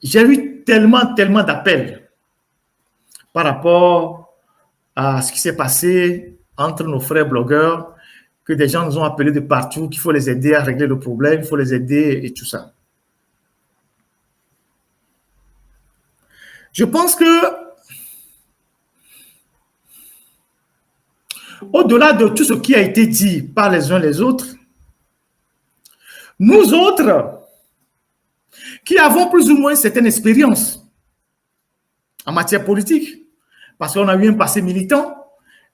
j'ai eu tellement d'appels par rapport à ce qui s'est passé entre nos frères blogueurs, que des gens nous ont appelés de partout, qu'il faut les aider à régler le problème, il faut les aider et tout ça. Je pense que, au-delà de tout ce qui a été dit par les uns les autres, nous autres, qui avons plus ou moins certaine expérience en matière politique, parce qu'on a eu un passé militant,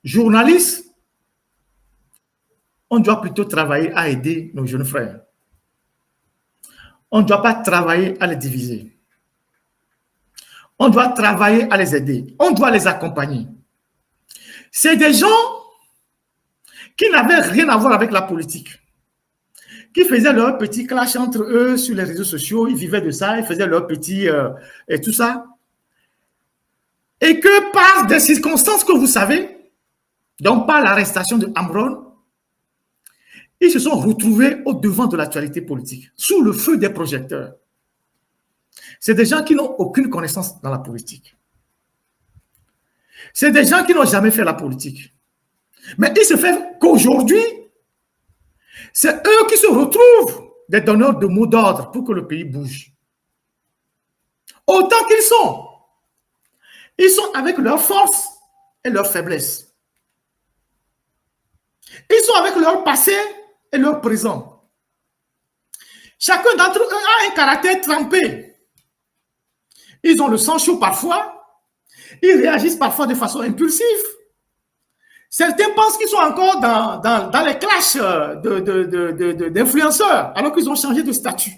journaliste, on doit plutôt travailler à aider nos jeunes frères. On ne doit pas travailler à les diviser. On doit travailler à les aider. On doit les accompagner. C'est des gens qui n'avaient rien à voir avec la politique, qui faisaient leur petit clash entre eux sur les réseaux sociaux. Ils vivaient de ça, ils faisaient leur petit et tout ça. Et que par des circonstances que vous savez, donc par l'arrestation de Amron, ils se sont retrouvés au devant de l'actualité politique, sous le feu des projecteurs. C'est des gens qui n'ont aucune connaissance dans la politique. C'est des gens qui n'ont jamais fait la politique. Mais il se fait qu'aujourd'hui, c'est eux qui se retrouvent des donneurs de mots d'ordre pour que le pays bouge. Autant qu'ils sont. Ils sont avec leur force et leur faiblesse. Ils sont avec leur passé et leur présent. Chacun d'entre eux a un caractère trempé. Ils ont le sang chaud parfois. Ils réagissent parfois de façon impulsive. Certains pensent qu'ils sont encore dans les clashs d'influenceurs, alors qu'ils ont changé de statut.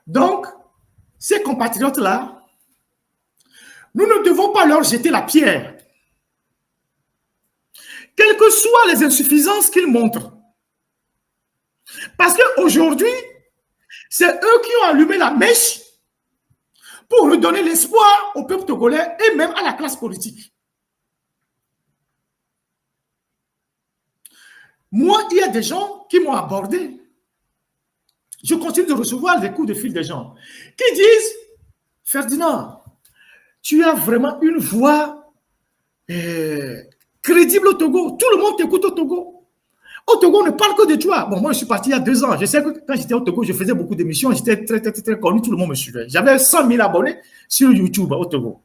Donc, ces compatriotes-là, nous ne devons pas leur jeter la pierre. Quelles que soient les insuffisances qu'ils montrent. Parce qu'aujourd'hui, c'est eux qui ont allumé la mèche pour redonner l'espoir au peuple togolais et même à la classe politique. Moi, il y a des gens qui m'ont abordé. Je continue de recevoir des coups de fil des gens qui disent « Ferdinand, tu as vraiment une voix crédible au Togo. Tout le monde t'écoute au Togo. Au Togo, on ne parle que de toi. » Bon, moi, je suis parti il y a 2 ans. Je sais que quand j'étais au Togo, je faisais beaucoup d'émissions. J'étais très connu. Tout le monde me suivait. J'avais 100 000 abonnés sur YouTube au Togo.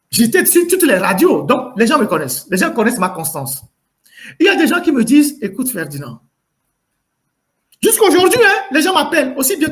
J'étais sur toutes les radios. Donc, les gens me connaissent. Les gens connaissent ma constance. Il y a des gens qui me disent « Écoute, Ferdinand, jusqu'à aujourd'hui, les gens m'appellent aussi bien